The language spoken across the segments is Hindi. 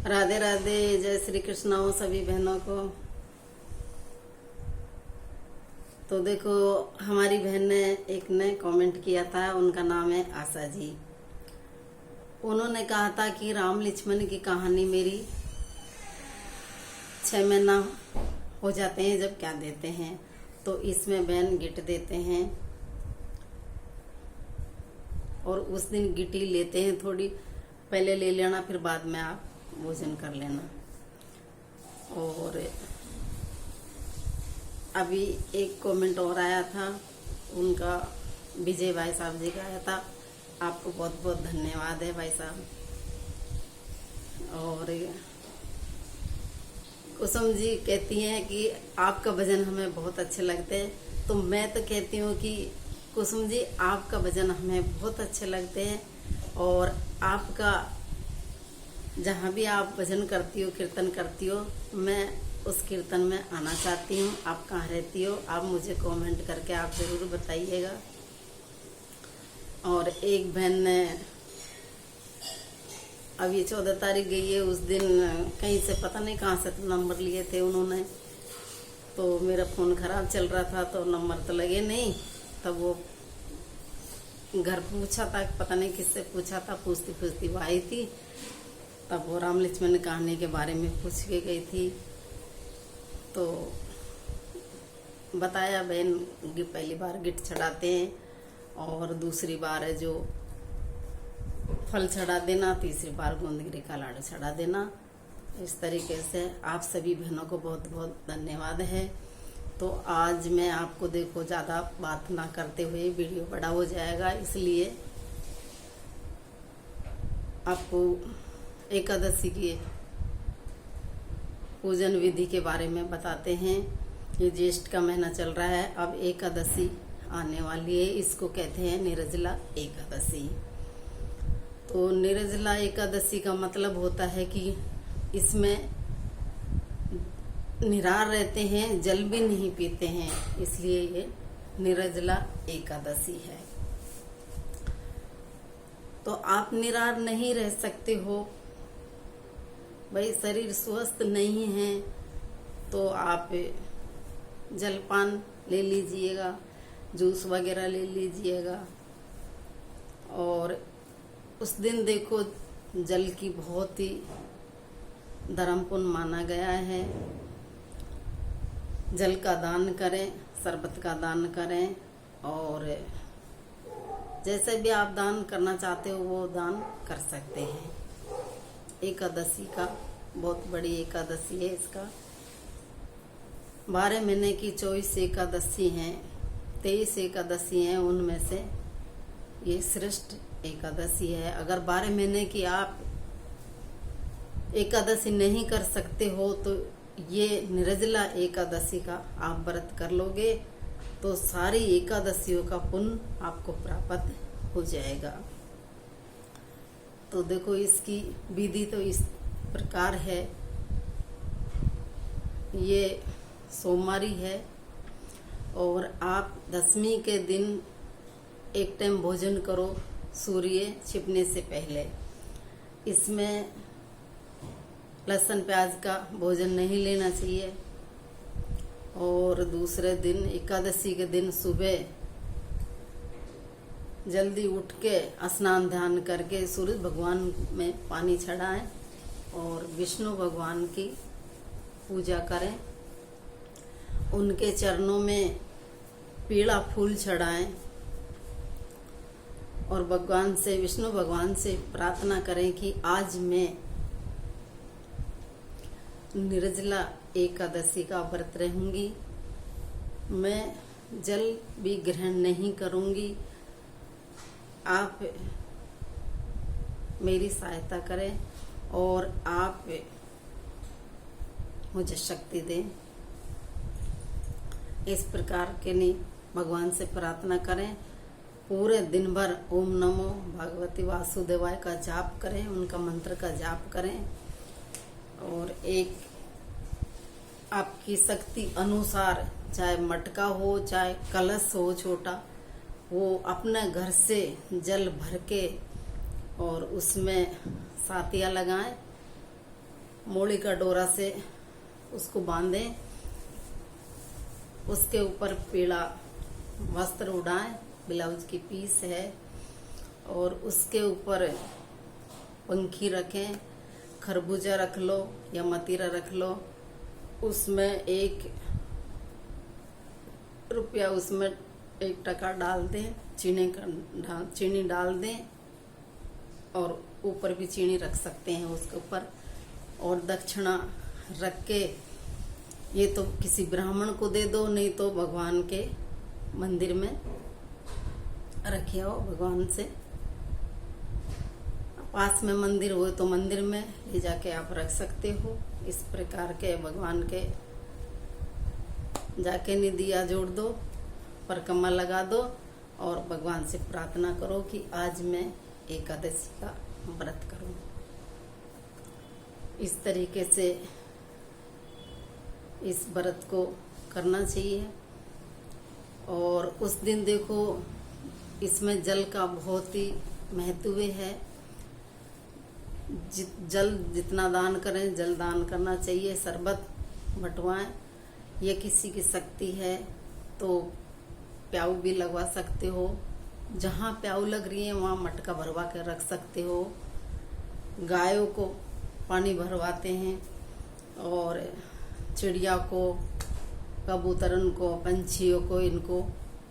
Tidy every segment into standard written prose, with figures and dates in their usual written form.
राधे राधे। जय श्री कृष्ण हो सभी बहनों को। तो देखो, हमारी बहन ने एक ने कमेंट किया था, उनका नाम है आशा जी। उन्होंने कहा था कि राम लक्ष्मण की कहानी मेरी 6 महीना हो जाते हैं जब क्या देते हैं, तो इसमें बहन गिट देते हैं और उस दिन गिटी लेते हैं। थोड़ी पहले ले लेना, फिर बाद में आप भोजन कर लेना। और अभी एक कमेंट और आया था, उनका विजय भाई साहब जी का आया था। आपको बहुत बहुत धन्यवाद है भाई साहब। और कुसुम जी कहती हैं कि आपका भजन हमें बहुत अच्छे लगते हैं। तो मैं तो कहती हूँ कि कुसुम जी, आपका भजन हमें बहुत अच्छे लगते हैं। और आपका जहाँ भी आप भजन करती हो, कीर्तन करती हो, मैं उस कीर्तन में आना चाहती हूँ। आप कहाँ रहती हो, आप मुझे कमेंट करके आप ज़रूर बताइएगा। और एक बहन ने अब ये 14 तारीख गई है, उस दिन कहीं से पता नहीं कहाँ से तो नंबर लिए थे उन्होंने। तो मेरा फ़ोन ख़राब चल रहा था तो नंबर तो लगे नहीं। तब वो घर पूछा था, पता नहीं किससे पूछा था, पूछती पूछती वो आई थी। तब वो राम लक्ष्मण कहानी के बारे में पूछ के गई थी। तो बताया बहन कि पहली बार गिट चढ़ाते हैं और दूसरी बार है जो फल चढ़ा देना, तीसरी बार गोंदगिरी का लाडू चढ़ा देना। इस तरीके से आप सभी बहनों को बहुत बहुत धन्यवाद है। तो आज मैं आपको देखो ज़्यादा बात ना करते हुए, वीडियो बड़ा हो जाएगा, इसलिए आपको एकादशी की पूजन विधि के बारे में बताते हैं। ये ज्येष्ठ का महीना चल रहा है, अब एकादशी आने वाली है। इसको कहते हैं निर्जला एकादशी। तो निर्जला एकादशी का मतलब होता है कि इसमें निराहार रहते हैं, जल भी नहीं पीते हैं, इसलिए ये निर्जला एकादशी है। तो आप निराहार नहीं रह सकते हो भाई, शरीर स्वस्थ नहीं है, तो आप जलपान ले लीजिएगा, जूस वगैरह ले लीजिएगा। और उस दिन देखो जल की बहुत ही धर्मपूर्ण माना गया है। जल का दान करें, शरबत का दान करें, और जैसे भी आप दान करना चाहते हो वो दान कर सकते हैं। एकादशी का बहुत बड़ी एकादशी है। इसका 12 महीने की 24 एकादशी हैं, 23 एकादशी हैं, उनमें से ये श्रेष्ठ एकादशी है। अगर 12 महीने की आप एकादशी नहीं कर सकते हो तो ये निर्जला एकादशी का आप व्रत कर लोगे तो सारी एकादशियों का पुण्य आपको प्राप्त हो जाएगा। तो देखो, इसकी विधि तो इस प्रकार है। ये सोमवारी है और आप दशमी के दिन एक टाइम भोजन करो सूर्य छिपने से पहले। इसमें लहसुन प्याज का भोजन नहीं लेना चाहिए। और दूसरे दिन एकादशी के दिन सुबह जल्दी उठ के स्नान ध्यान करके सूर्य भगवान में पानी चढ़ाएं और विष्णु भगवान की पूजा करें। उनके चरणों में पीला फूल चढ़ाएं और भगवान से, विष्णु भगवान से प्रार्थना करें कि आज मैं निर्जला एकादशी का व्रत रहूंगी, मैं जल भी ग्रहण नहीं करूंगी। आप मेरी सहायता करें और आप मुझे शक्ति दें। इस प्रकार के नहीं भगवान से प्रार्थना करें। पूरे दिन भर ओम नमो भगवती वासुदेवाय का जाप करें, उनका मंत्र का जाप करें। और एक आपकी शक्ति अनुसार, चाहे मटका हो चाहे कलश हो छोटा, वो अपने घर से जल भर के और उसमें सातिया लगाएं मोड़ी का डोरा से उसको बांधें, उसके ऊपर पीला वस्त्र उड़ाएं, ब्लाउज की पीस है, और उसके ऊपर पंखी रखें, खरबूजा रख लो या मतीरा रख लो, उसमें 1 रुपया, उसमें 1 टका डाल दें, चीनी डाल दें, और ऊपर भी चीनी रख सकते हैं उसके ऊपर, और दक्षिणा रख के ये तो किसी ब्राह्मण को दे दो, नहीं तो भगवान के मंदिर में रखे हो, भगवान से पास में मंदिर हो तो मंदिर में ले जाके आप रख सकते हो। इस प्रकार के भगवान के जाके निदिया जोड़ दो, परिक्रमा लगा दो, और भगवान से प्रार्थना करो कि आज मैं एकादशी का व्रत करूं। इस तरीके से इस व्रत को करना चाहिए। और उस दिन देखो, इसमें जल का बहुत ही महत्व है। जल जितना दान करें, जल दान करना चाहिए। शरबत बंटवाएं, ये किसी की शक्ति है तो प्याऊ भी लगवा सकते हो। जहाँ प्याऊ लग रही है वहाँ मटका भरवा कर रख सकते हो। गायों को पानी भरवाते हैं, और चिड़िया को, कबूतरन को, पंछियों को, इनको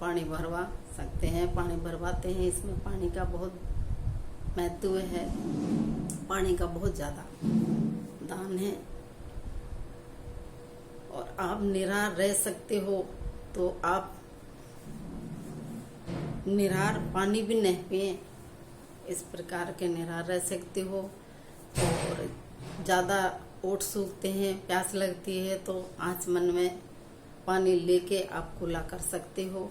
पानी भरवा सकते हैं, पानी भरवाते हैं। इसमें पानी का बहुत महत्व है, पानी का बहुत ज्यादा दान है। और आप निराहार रह सकते हो तो आप निराहार पानी भी नहीं पिए, इस प्रकार के निराहार रह सकते हो। और ज्यादा ओट सूखते हैं, प्यास लगती है तो आचमन में पानी लेके आप कुला कर सकते हो,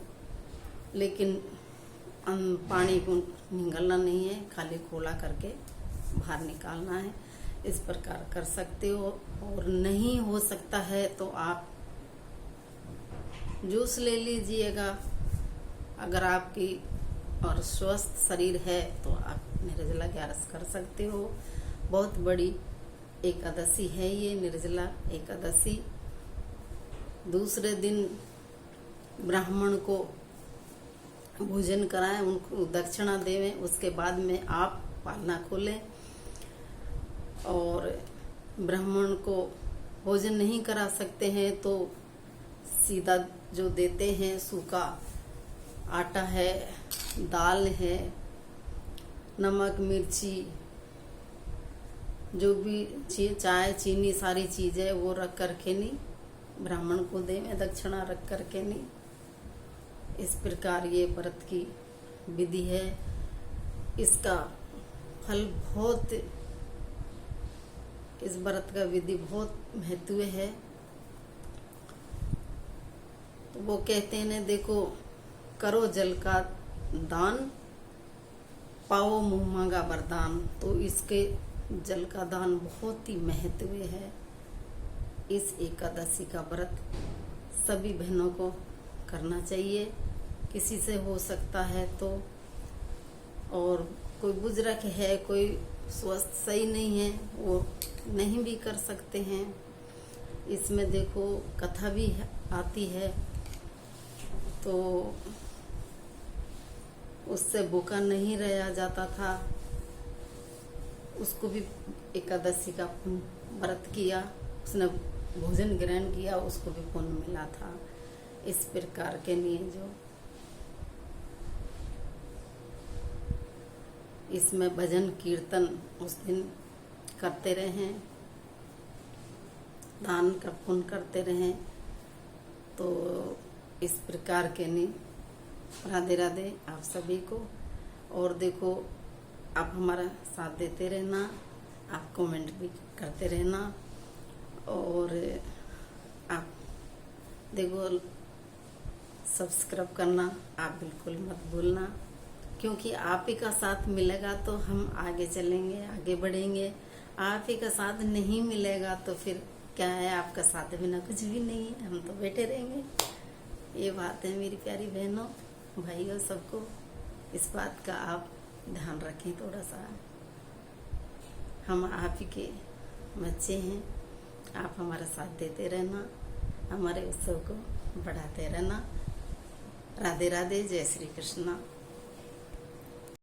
लेकिन पानी को निगलना नहीं है, खाली कुला करके बाहर निकालना है। इस प्रकार कर सकते हो। और नहीं हो सकता है तो आप जूस ले लीजिएगा। अगर आपकी और स्वस्थ शरीर है तो आप निर्जला 11 कर सकते हो। बहुत बड़ी एकादशी है ये निर्जला एकादशी। दूसरे दिन ब्राह्मण को भोजन कराएं, उनको दक्षिणा देवें, उसके बाद में आप पालना खोलें। और ब्राह्मण को भोजन नहीं करा सकते हैं तो सीधा जो देते हैं, सूखा आटा है, दाल है, नमक, मिर्ची, जो भी चाय, चीनी, सारी चीजें वो रख करके नहीं ब्राह्मण को दें, दक्षिणा रख करके नहीं। इस प्रकार ये व्रत की विधि है। इसका फल बहुत, इस व्रत का विधि बहुत महत्व है। तो वो कहते हैं, देखो, करो जल का दान, पाओ मुंह मांगा वरदान। तो इसके जल का दान बहुत ही महत्व है। इस एकादशी का व्रत सभी बहनों को करना चाहिए, किसी से हो सकता है तो। और कोई बुजुर्ग है, कोई स्वस्थ सही नहीं है, वो नहीं भी कर सकते हैं। इसमें देखो कथा भी आती है, तो उससे भूखा नहीं रहा जाता था, उसको भी एकादशी का व्रत किया, उसने भोजन ग्रहण किया, उसको भी पुण्य मिला था। इस प्रकार के लिए जो इसमें भजन कीर्तन उस दिन करते रहें, दान का पुण्य करते रहें। तो इस प्रकार के नहीं, राधे राधे आप सभी को। और देखो, आप हमारा साथ देते रहना, आप कमेंट भी करते रहना। और आप देखो, सब्सक्राइब करना आप बिल्कुल मत भूलना, क्योंकि आप ही का साथ मिलेगा तो हम आगे चलेंगे, आगे बढ़ेंगे। आप ही का साथ नहीं मिलेगा तो फिर क्या है, आपका साथ बिना कुछ भी नहीं है, हम तो बैठे रहेंगे। ये बात है मेरी प्यारी बहनों, भाइयों, सबको इस बात का आप ध्यान रखें थोड़ा सा। हम आप ही के बच्चे हैं, आप हमारा साथ देते रहना, हमारे उत्सव को बढ़ाते रहना। राधे राधे, जय श्री कृष्णा।